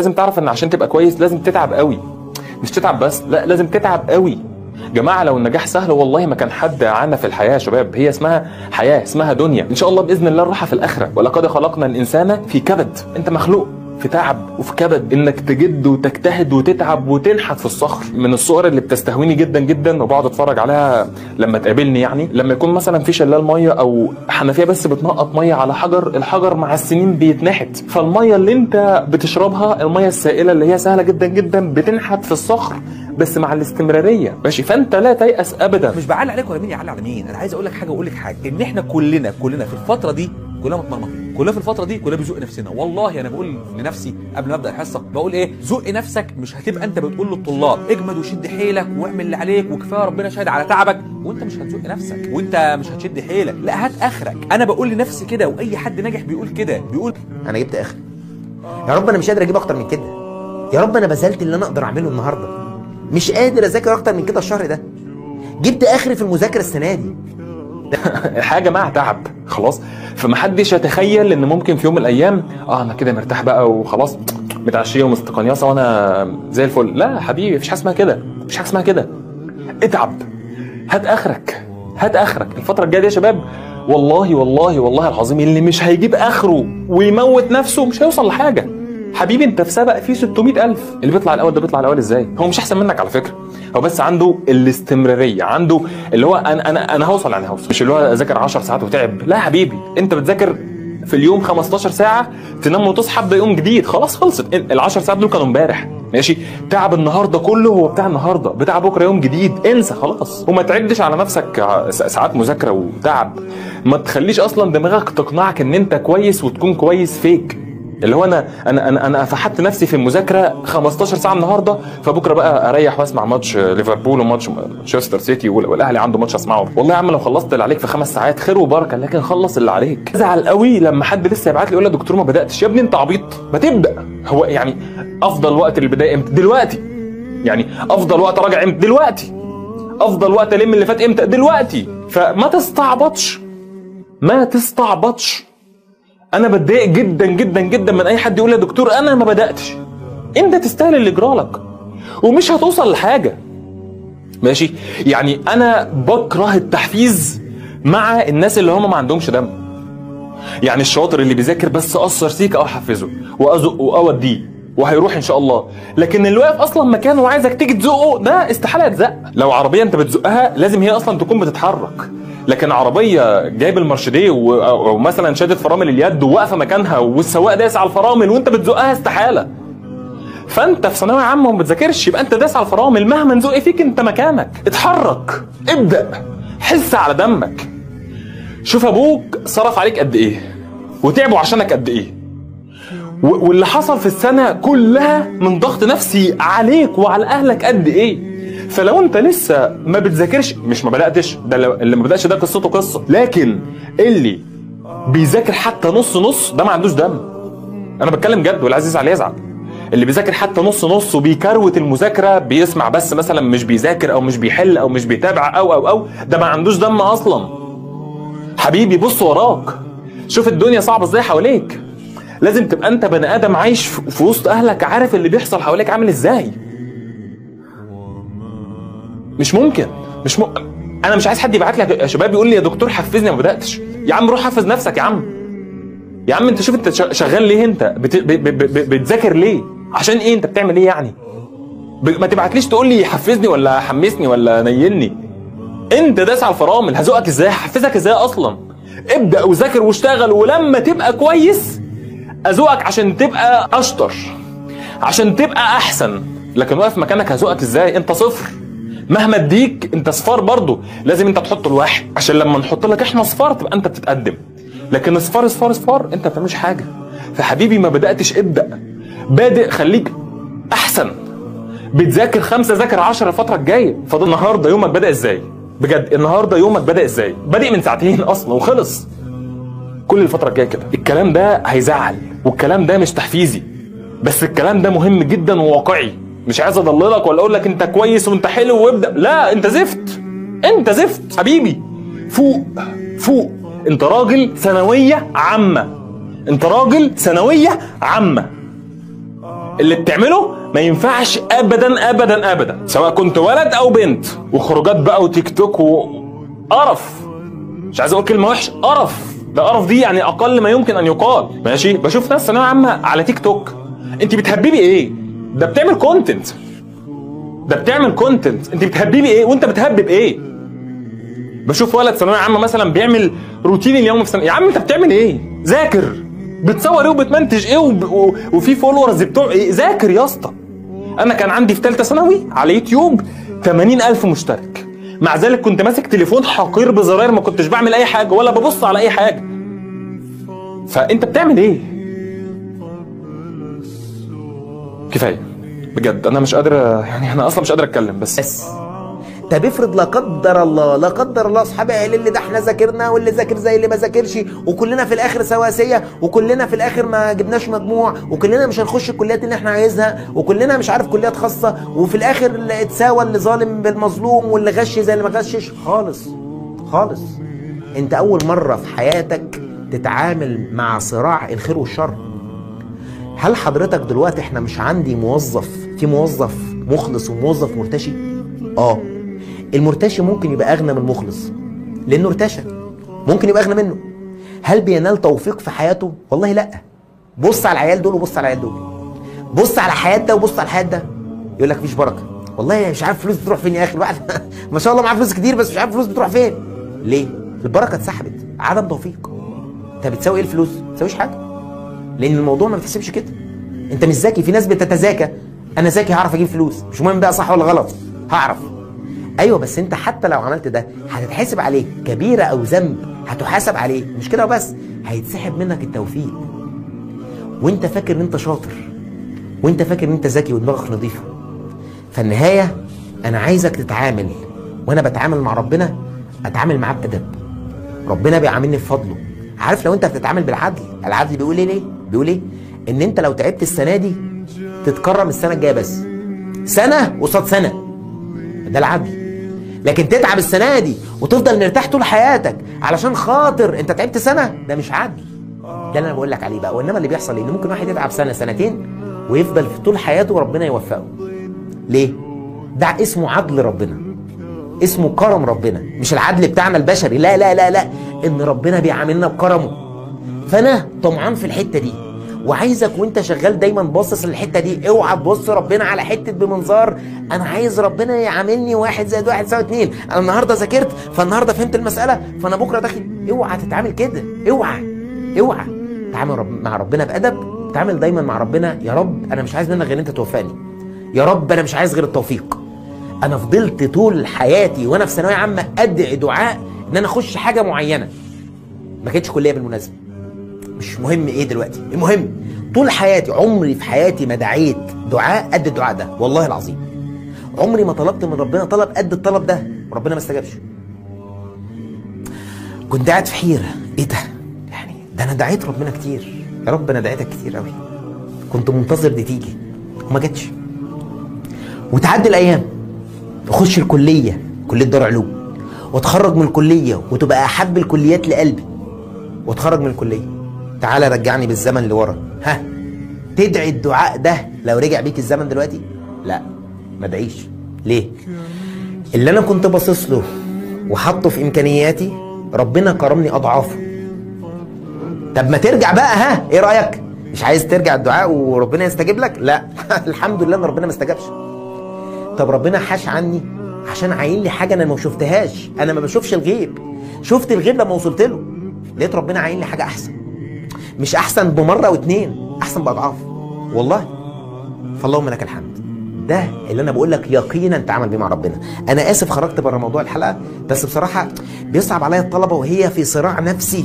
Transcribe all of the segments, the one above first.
لازم تعرف ان عشان تبقى كويس لازم تتعب قوي، مش تتعب بس، لا لازم تتعب قوي. جماعه لو النجاح سهل والله ما كان حد عانى في الحياه يا شباب. هي اسمها حياه، اسمها دنيا، ان شاء الله باذن الله الراحه في الاخره. ولقد خلقنا الانسان في كبد. انت مخلوق في تعب وفي كبد، انك تجد وتجتهد وتتعب وتنحت في الصخر. من الصور اللي بتستهويني جدا جدا وبقعد اتفرج عليها لما تقابلني، يعني لما يكون مثلا في شلال ميه او حنفيه بس بتنقط ميه على حجر، الحجر مع السنين بيتنحت، فالميه اللي انت بتشربها الميه السائله اللي هي سهله جدا جدا بتنحت في الصخر بس مع الاستمراريه. ماشي، فانت لا تيأس ابدا. مش بعلق عليك ولا مين يعلق على مين، انا عايز اقول لك حاجه واقول لك حاجه، ان احنا كلنا في الفتره دي كلنا متمرمطين، كلنا في الفتره دي كلنا بنزق نفسنا. والله انا بقول لنفسي قبل ما ابدا الحصه، بقول ايه، زق نفسك. مش هتبقى انت بتقول للطلاب اجمد وشد حيلك واعمل اللي عليك وكفايه ربنا شاهد على تعبك، وانت مش هتزق نفسك وانت مش هتشد حيلك، لا هات اخرك. انا بقول لنفسي كده، واي حد ناجح بيقول كده، بيقول انا جبت اخر، يا رب انا مش قادر اجيب اكتر من كده، يا رب انا بذلت اللي انا اقدر اعمله النهارده، مش قادر اذاكر اكتر من كده الشهر ده، جبت اخري في المذاكره السنه دي. حاجه مع تعب خلاص. فمحدش يتخيل ان ممكن في يوم من الايام انا كده مرتاح بقى وخلاص متعشيه ومستقنيصه وانا زي الفل. لا يا حبيبي، مفيش حاجه اسمها كده، مفيش حاجه اسمها كده. اتعب، هات اخرك، هات اخرك. الفتره الجايه دي يا شباب والله والله والله العظيم اللي مش هيجيب اخره ويموت نفسه مش هيوصل لحاجه. حبيبي انت في سبق فيه 600,000، اللي بيطلع الاول ده بيطلع الاول ازاي؟ هو مش احسن منك على فكره، هو بس عنده الاستمراريه، عنده اللي هو انا هوصل، يعني هوصل، مش اللي هو اذاكر 10 ساعات وتعب. لا يا حبيبي، انت بتذاكر في اليوم 15 ساعه، تنام وتصحى ابدا يوم جديد، خلاص خلصت. ال10 ساعات دول كانوا امبارح، ماشي. تعب النهارده كله هو بتاع النهارده، بتاع بكره يوم جديد، انسى خلاص. وما تعدش على نفسك ساعات مذاكره وتعب. ما تخليش اصلا دماغك تقنعك ان انت كويس وتكون كويس فيك، اللي هو انا فحت نفسي في المذاكره 15 ساعه النهارده، فبكره بقى اريح واسمع ماتش ليفربول وماتش مانشستر سيتي والاهلي عنده ماتش اسمعه. والله يا عم لو خلصت اللي عليك في 5 ساعات خير وبركه، لكن خلص اللي عليك. ازعل قوي لما حد لسه يبعت لي يقول لي يا دكتور ما بداتش. يا ابني انت عبيط، ما تبدا. هو يعني افضل وقت للبدايه امتى؟ دلوقتي. يعني افضل وقت راجع امتى؟ دلوقتي. افضل وقت الم اللي فات امتى؟ دلوقتي. فما تستعبطش، ما تستعبطش. انا بتضايق جدا جدا جدا من اي حد يقول لي يا دكتور انا ما بداتش. انت تستاهل اللي يجرالك ومش هتوصل لحاجه، ماشي. يعني انا بكره التحفيز مع الناس اللي هم ما عندهمش دم. يعني الشاطر اللي بيذاكر بس اقصر سيكه او احفزه وازقه واوديه وهيروح ان شاء الله، لكن اللي واقف اصلا مكانه وعايزك تيجي تزقه ده استحاله يتزق. لو عربيه انت بتزقها لازم هي اصلا تكون بتتحرك، لكن عربيه جايب المارشديه او مثلا شادت فرامل اليد وواقفه مكانها والسواق دايس على الفرامل وانت بتزقها استحاله. فانت في ثانويه عامه وما بتذاكرش يبقى انت دايس على الفرامل، مهما نزق فيك انت مكانك. اتحرك، ابدا، حس على دمك. شوف ابوك صرف عليك قد ايه وتعبوا عشانك قد ايه، واللي حصل في السنه كلها من ضغط نفسي عليك وعلى اهلك قد ايه. فلو انت لسه ما بتذاكرش، مش ما بداتش، ده اللي ما بداتش ده قصته قصه، لكن اللي بيذاكر حتى نص نص ده ما عندوش دم. انا بتكلم جد واللي عايز يزعل يزعل. اللي بيذاكر حتى نص نص وبيكروت المذاكره، بيسمع بس مثلا، مش بيذاكر او مش بيحل او مش بيتابع او ده ما عندوش دم اصلا. حبيبي بص وراك، شوف الدنيا صعبه ازاي حواليك. لازم تبقى انت بني ادم عايش في وسط اهلك، عارف اللي بيحصل حواليك عامل ازاي. مش ممكن انا مش عايز حد يبعت لي يا شباب يقول لي يا دكتور حفزني ما بداتش. يا عم روح حفز نفسك يا عم. يا عم انت شوف انت شغال ليه، انت بتذاكر ليه، عشان ايه، انت بتعمل ايه يعني. ما تبعتليش تقول لي حفزني ولا حمسني ولا نيلني. انت داس على الفرامل، هزقك ازاي، هحفزك ازاي اصلا. ابدا وذاكر واشتغل، ولما تبقى كويس ازقك عشان تبقى اشطر، عشان تبقى احسن. لكن واقف مكانك هزقك ازاي، انت صفر. مهما اديك انت صفار برضه، لازم انت تحط الواحد عشان لما نحط لك احنا صفار تبقى انت بتتقدم. لكن صفار صفار صفار انت ما بتعملش حاجه. فحبيبي ما بداتش، ابدا. بادئ خليك احسن. بتذاكر 5 ذاكر 10 الفتره الجايه. فده النهارده يومك بدا ازاي؟ بجد النهارده يومك بدا ازاي؟ بادئ من ساعتين اصلا وخلص. كل الفتره الجايه كده. الكلام ده هيزعل والكلام ده مش تحفيزي، بس الكلام ده مهم جدا وواقعي. مش عايز اضللك ولا اقول لك انت كويس وانت حلو وابدا، لا انت زفت، انت زفت حبيبي. فوق فوق، انت راجل ثانويه عامه، انت راجل ثانويه عامه. اللي بتعمله ما ينفعش ابدا ابدا ابدا، سواء كنت ولد او بنت. وخروجات بقى وتيك توك وقرف، مش عايز اقول كلمه وحشه، قرف. ده قرف دي يعني اقل ما يمكن ان يقال. ماشي، بشوف ناس ثانويه عامه على تيك توك. انت بتهببي ايه؟ ده بتعمل كونتنت، ده بتعمل كونتنت. انت بتهببي ايه وانت بتهبب ايه؟ بشوف ولد ثانويه عامه مثلا بيعمل روتين اليوم في سنة. يا عم انت بتعمل ايه؟ ذاكر. بتصور ايه وبتمنتج ايه وفي فولورز بتوع ايه؟ ذاكر يا اسطى. انا كان عندي في ثالثه ثانوي على يوتيوب 80,000 مشترك، مع ذلك كنت ماسك تليفون حقير بزراير، ما كنتش بعمل اي حاجه ولا ببص على اي حاجه. فانت بتعمل ايه؟ كفايه بجد، انا مش قادر، يعني انا اصلا مش قادر اتكلم. بس طب افرض لا قدر الله، لا قدر الله اصحابي قال اللي ده احنا ذاكرنا واللي ذاكر زي اللي ما ذاكرش، وكلنا في الاخر سواسيه، وكلنا في الاخر ما جبناش مجموع، وكلنا مش هنخش الكليات اللي احنا عايزها، وكلنا مش عارف كليات خاصه، وفي الاخر اللي اتساوى اللي ظالم بالمظلوم واللي غش زي اللي ما غشش خالص خالص. انت اول مره في حياتك تتعامل مع صراع الخير والشر. هل حضرتك دلوقتي احنا مش عندي في موظف مخلص وموظف مرتشي؟ المرتشي ممكن يبقى اغنى من المخلص لانه ارتشى، ممكن يبقى اغنى منه. هل بينال توفيق في حياته؟ والله لا. بص على العيال دول وبص على العيال دول، بص على حياة ده وبص على حياة ده، يقول لك مفيش بركه. والله مش عارف فلوس بتروح فين يا اخي. الواحد ما شاء الله معاه فلوس كتير بس مش عارف فلوس بتروح فين. ليه؟ البركه اتسحبت، عدم توفيق. انت بتساوي ايه الفلوس؟ ما بتساويش حاجه، لان الموضوع ما بتحسبش كده. انت مش ذكي. في ناس بتتذاكى، انا ذكي هعرف اجيب فلوس، مش مهم بقى صح ولا غلط، هعرف. ايوه بس انت حتى لو عملت ده هتتحاسب عليه، كبيره او ذنب هتحاسب عليه، مش كده وبس، هيتسحب منك التوفيق. وانت فاكر ان انت شاطر، وانت فاكر ان انت ذكي ودماغك نظيفه. فالنهايه انا عايزك تتعامل، وانا بتعامل مع ربنا اتعامل معاه بادب. ربنا بيعاملني بفضله. عارف لو انت بتتعامل بالعدل، العدل بيقول ايه ليه؟ بيقول ايه؟ ان انت لو تعبت السنه دي تتكرم السنه الجايه، بس سنه قصاد سنه، ده العدل. لكن تتعب السنه دي وتفضل مرتاح طول حياتك علشان خاطر انت تعبت سنه، ده مش عدل. ده اللي انا بقول لك عليه بقى. وانما اللي بيحصل ايه؟ ان ممكن واحد يتعب سنه سنتين ويفضل في طول حياته وربنا يوفقه. ليه؟ ده اسمه عدل ربنا، اسمه كرم ربنا، مش العدل بتاعنا البشري. لا لا لا لا، ان ربنا بيعاملنا بكرمه. فانا طمعان في الحته دي، وعايزك وانت شغال دايما باصص للحته دي. اوعى تبص ربنا على حته بمنظار انا عايز ربنا يعاملني 1 زائد 1 يساوي 2. انا النهارده ذاكرت فالنهارده فهمت المساله فانا بكره داخل. اوعى تتعامل كده، اوعى تعامل مع ربنا بادب. تعامل دايما مع ربنا، يا رب انا مش عايز منك غير انت توفقني، يا رب انا مش عايز غير التوفيق. انا فضلت طول حياتي وانا في ثانويه عامه ادعي دعاء ان انا اخش حاجه معينه، ما كانتش كليه بالمناسبه، مش مهم ايه دلوقتي، المهم طول حياتي عمري في حياتي ما دعيت دعاء قد الدعاء ده، والله العظيم. عمري ما طلبت من ربنا طلب قد الطلب ده وربنا ما استجابش. كنت قاعد في حيره، ايه ده؟ يعني ده انا دعيت ربنا كتير، يا رب انا دعيتك كتير قوي، كنت منتظر دي تيجي وما جاتش. وتعدي الايام، اخش الكليه، كليه دار علوم، واتخرج من الكليه وتبقى احب الكليات لقلبي، واتخرج من الكليه. تعالى رجعني بالزمن لورا، ها تدعي الدعاء ده لو رجع بيك الزمن دلوقتي؟ لا ما ادعيش. ليه؟ اللي انا كنت باصص له وحطه في امكانياتي ربنا كرمني اضعافه. طب ما ترجع بقى، ها ايه رايك؟ مش عايز ترجع الدعاء وربنا يستجيب لك؟ لا الحمد لله ان ربنا ما استجابش. طب ربنا حاش عني عشان عاين لي حاجه انا ما شفتهاش. انا ما بشوفش الغيب، شفت الغيب لما وصلت له، لقيت ربنا عاين لي حاجه احسن، مش احسن بمره واتنين، احسن باضعاف والله. فاللهم لك الحمد. ده اللي انا بقول لك يقينا تعامل بيه مع ربنا. انا اسف خرجت بره موضوع الحلقه، بس بصراحه بيصعب عليا الطلبه وهي في صراع نفسي،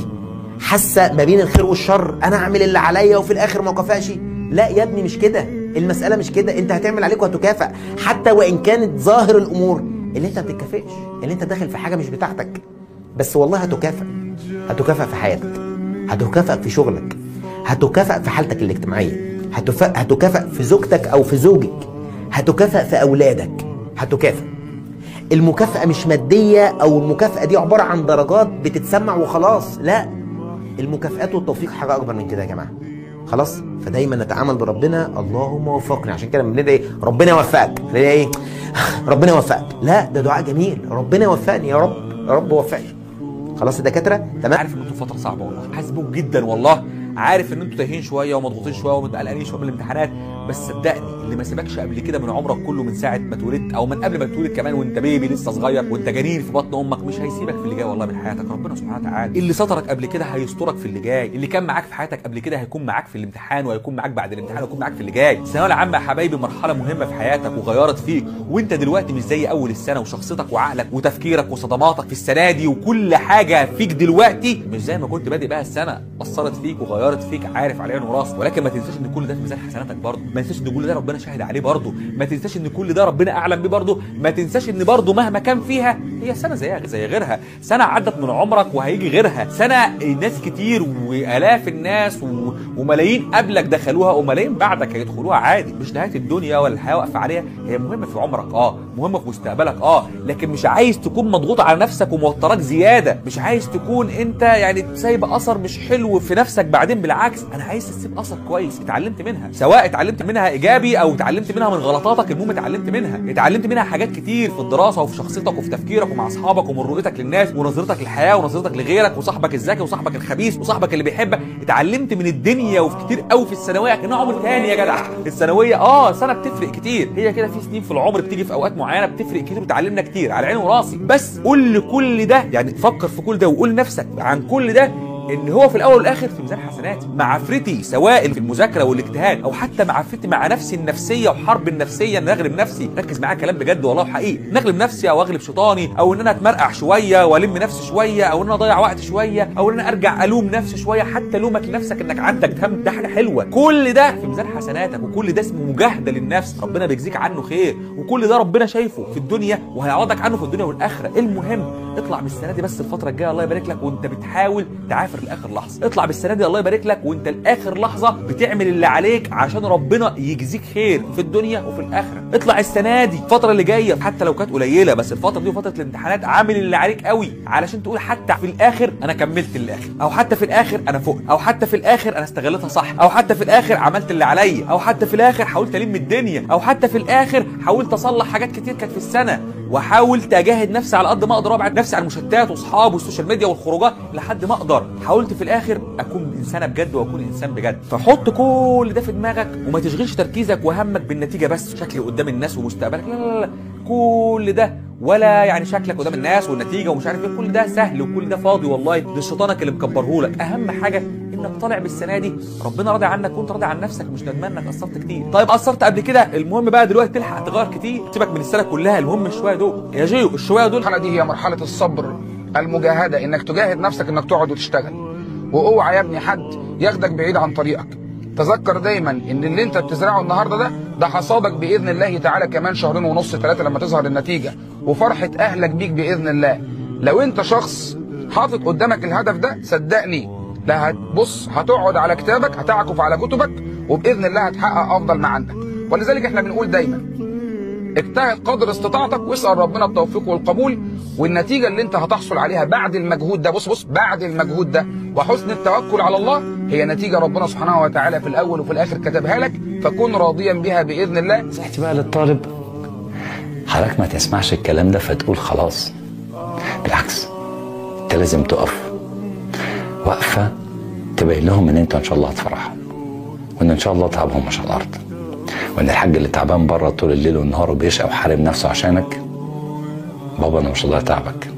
حاسه ما بين الخير والشر، انا اعمل اللي عليا وفي الاخر ما كفاش. لا يا ابني مش كده، المساله مش كده. انت هتعمل عليك وهتكافئ، حتى وان كانت ظاهر الامور اللي انت ما بتتكافئش، اللي انت داخل في حاجه مش بتاعتك، بس والله هتكافئ. هتكافئ في حياتك، هتكافئ في شغلك، هتكافئ في حالتك الاجتماعيه، هتكافئ في زوجتك او في زوجك، هتكافئ في اولادك، هتكافئ. المكافأة مش مادية او المكافأة دي عبارة عن درجات بتتسمع وخلاص، لا، المكافآت والتوفيق حاجة اكبر من كده يا جماعة. خلاص. فدايما نتعامل بربنا اللهم وفقني. عشان كده بندعي ايه؟ ربنا يوفقك. نلاقي ايه؟ ربنا يوفقك. لا ده دعاء جميل، ربنا يوفقني يا رب، يا رب وفقني. خلاص الدكاتره تمام. عارف ان انتوا فتره صعبه والله، حاسس بيكم جدا والله، عارف ان انتوا تايهين شويه ومضغوطين شويه ومتقلقين شويه من الامتحانات، بس صدقني اللي ما سبقش قبل كده من عمرك كله من ساعه ما اتولدت او من قبل ما تتولد كمان وانت بيبي لسه صغير وانت جنين في بطن امك، مش هيسيبك في اللي جاي والله من حياتك. ربنا سبحانه وتعالى اللي سترك قبل كده هيسترك في اللي جاي، اللي كان معاك في حياتك قبل كده هيكون معاك في الامتحان وهيكون معاك بعد الامتحان وهيكون معاك في اللي جاي. الثانويه العامه يا حبايبي مرحله مهمه في حياتك وغيرت فيك، وانت دلوقتي مش زي اول السنه، وشخصيتك وعقلك وتفكيرك وصدماتك في السنه دي وكل حاجه فيك دلوقتي مش زي ما كنت بادئ بقى السنه، اثرت فيك وغيرت فيك، عارف على عين وراس. ولكن ما تنساش ان كل ده في ميزان حسناتك برضه، ما تنساش ان كل ده ربنا شاهد عليه برضه، ما تنساش ان كل ده ربنا اعلم بيه برضه، ما تنساش ان برضه مهما كان فيها هي سنه زيها زي غيرها، سنه عدت من عمرك وهيجي غيرها، سنه ناس كتير والاف الناس وملايين قبلك دخلوها وملايين بعدك هيدخلوها عادي، مش نهايه الدنيا ولا الحياه واقفه عليها، هي مهمه في عمرك مهمه في مستقبلك لكن مش عايز تكون مضغوط على نفسك وموتراك زياده، مش عايز تكون انت يعني سايب اثر مش حلو في نفسك بعدين، بالعكس انا عايز تسيب اثر كويس اتعلمت منها، سواء اتعلمت منها ايجابي او اتعلمت منها من غلطاتك، المهم اتعلمت منها حاجات كتير في الدراسه وفي شخصيتك وفي تفكيرك ومع اصحابك ومن رؤيتك للناس ونظرتك للحياه ونظرتك لغيرك وصاحبك الذكي وصاحبك الخبيث وصاحبك اللي بيحبك، اتعلمت من الدنيا وفي كتير قوي في الثانويه كانها عمر تاني يا جدع. الثانويه سنه بتفرق كتير، هي كده في سنين في العمر بتيجي في اوقات معينه بتفرق كتير وتعلمنا كتير على عيني وراسي، بس قول كل ده يعني فكر في كل ده وقول لنفسك عن كل ده ان هو في الاول والاخر في ميزان حسناتي، معافرتي سواء في المذاكره والاجتهاد او حتى معافرتي مع نفسي النفسيه وحرب النفسيه ان اغلب نفسي، ركز معايا كلام بجد والله حقيقي، نغلب نفسي او اغلب شيطاني او ان انا اتمرقع شويه والم نفسي شويه او ان انا اضيع وقت شويه او ان انا ارجع الوم نفسي شويه، حتى لومك لنفسك انك عندك دم ده حاجه حلوه، كل ده في ميزان حسناتك وكل ده اسمه مجاهده للنفس، ربنا بيجزيك عنه خير وكل ده ربنا شايفه في الدنيا وهيعوضك عنه في الدنيا والاخره. المهم اطلع من السنه دي بس الفتره الجايه الله يبارك لك وانت بتحاول تعافر لاخر لحظه، اطلع بالسنه دي الله يبارك لك وانت لاخر لحظه بتعمل اللي عليك عشان ربنا يجزيك خير في الدنيا وفي الاخره، اطلع السنه دي الفتره اللي جايه حتى لو كانت قليله بس الفتره دي وفتره الامتحانات عامل اللي عليك قوي علشان تقول حتى في الاخر انا كملت للاخر، او حتى في الاخر انا فوق، او حتى في الاخر انا استغلتها صح، او حتى في الاخر عملت اللي عليا، او حتى في الاخر حاولت الم الدنيا، او حتى في الاخر حاولت اصلح حاجات كتير كانت في السنه، وحاولت اجاهد نفسي على قد ما اقدر وابعد نفسي عن المشتات واصحاب والسوشيال ميديا والخروجات لحد ما اقدر، حاولت في الاخر اكون انسانه بجد واكون انسان بجد. فحط كل ده في دماغك وما تشغلش تركيزك وهمك بالنتيجه بس، شكلي قدام الناس ومستقبلك، لا لا لا كل ده ولا يعني شكلك قدام الناس والنتيجه ومش عارف ايه، كل ده سهل وكل ده فاضي والله، ده شيطانك اللي مكبرهولك. اهم حاجه انك طالع بالسنه دي ربنا راضي عنك وانت راضي عن نفسك، مش ندمان انك قصرت كتير. طيب قصرت قبل كده، المهم بقى دلوقتي تلحق تغير كتير، سيبك من السنه كلها، المهم الشويه دول يا جيو، الشويه دول. المرحله دي هي مرحله الصبر، المجاهده، انك تجاهد نفسك انك تقعد وتشتغل، واوعى يا ابني حد ياخدك بعيد عن طريقك. تذكر دايما ان اللي انت بتزرعه النهارده ده حصادك باذن الله تعالى كمان شهرين ونص 3 لما تظهر النتيجه، وفرحه اهلك بيك باذن الله. لو انت شخص حاطط قدامك الهدف ده صدقني لا هتبص هتقعد على كتابك، هتعكف على كتبك، وباذن الله هتحقق افضل ما عندك. ولذلك احنا بنقول دايما اجتهد قدر استطاعتك واسال ربنا التوفيق والقبول، والنتيجه اللي انت هتحصل عليها بعد المجهود ده، بص بعد المجهود ده وحسن التوكل على الله، هي نتيجه ربنا سبحانه وتعالى في الاول وفي الاخر كتبها لك، فكن راضيا بها باذن الله. نصيحتي بقى للطالب، حضرتك ما تسمعش الكلام ده فتقول خلاص، بالعكس انت لازم تقف وقفه تبين لهم ان انت ان شاء الله هتفرحهم، وان ان شاء الله تعبهم مش على الارض، وان الحاج اللي تعبان بره طول الليل والنهار وبيشقى وحارب نفسه عشانك، بابا انا مش هضيع تعبك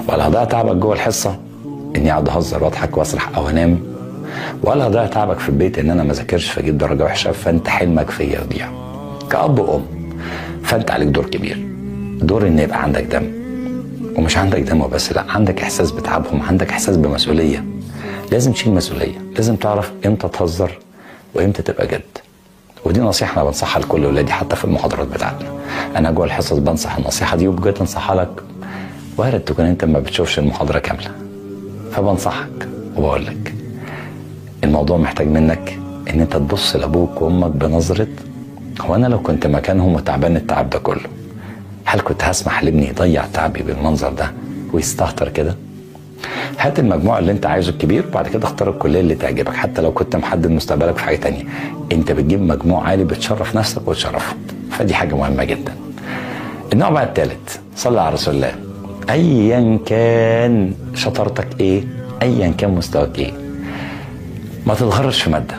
ولا هضيع تعبك جوه الحصه اني اقعد اهزر واضحك واسرح او انام، ولا هضيع تعبك في البيت ان انا ما ذاكرش فاجيب درجه وحشه فانت حلمك فيا يضيع. كأب وام فانت عليك دور كبير، دور ان يبقى عندك دم، ومش عندك دم وبس، لا عندك احساس بتعبهم، عندك احساس بمسؤوليه، لازم تشيل مسؤوليه، لازم تعرف امتى تهزر وامتى تبقى جد. ودي نصيحه انا بنصحها لكل ولادي حتى في المحاضرات بتاعتنا، انا جوه الحصص بنصح النصيحه دي وبجد انصحها لك، وارد تكون انت ما بتشوفش المحاضره كامله، فبنصحك وبقول لك الموضوع محتاج منك ان انت تبص لابوك وامك بنظره هو انا لو كنت مكانهم وتعبان التعب ده كله هل كنت هسمح لابني يضيع تعبي بالمنظر ده ويستهتر كده؟ هات المجموع اللي انت عايزه الكبير، وبعد كده اختار الكليه اللي تعجبك، حتى لو كنت محدد مستقبلك في حاجه تانية. انت بتجيب مجموع عالي بتشرف نفسك وتشرفهم، فدي حاجه مهمه جدا. النوع بقى الثالث، صلى على رسول الله. ايا كان شطارتك ايه، ايا كان مستواك ايه، ما تتغرش في ماده.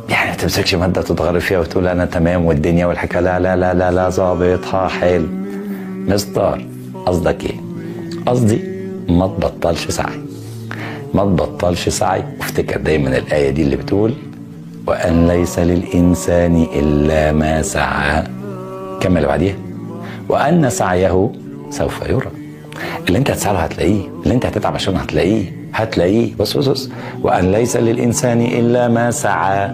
يعني ما تمسكش ماده تتغرب فيها وتقول انا تمام والدنيا والحكايه، لا لا لا لا لا، ظابطها حلو. مستر قصدك ايه؟ قصدي ما تبطلش سعي، ما تبطلش سعي. وافتكر دايما الايه دي اللي بتقول وان ليس للانسان الا ما سعى. كمل اللي بعديها، وان سعيه سوف يرى. اللي انت هتسعى له هتلاقيه، اللي انت هتتعب عشانه هتلاقيه. بص وان ليس للانسان الا ما سعى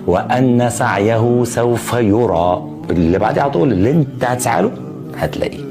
وان سعيه سوف يرى. اللي بعديه على طول اللي انت هتسعى له هتلاقيه.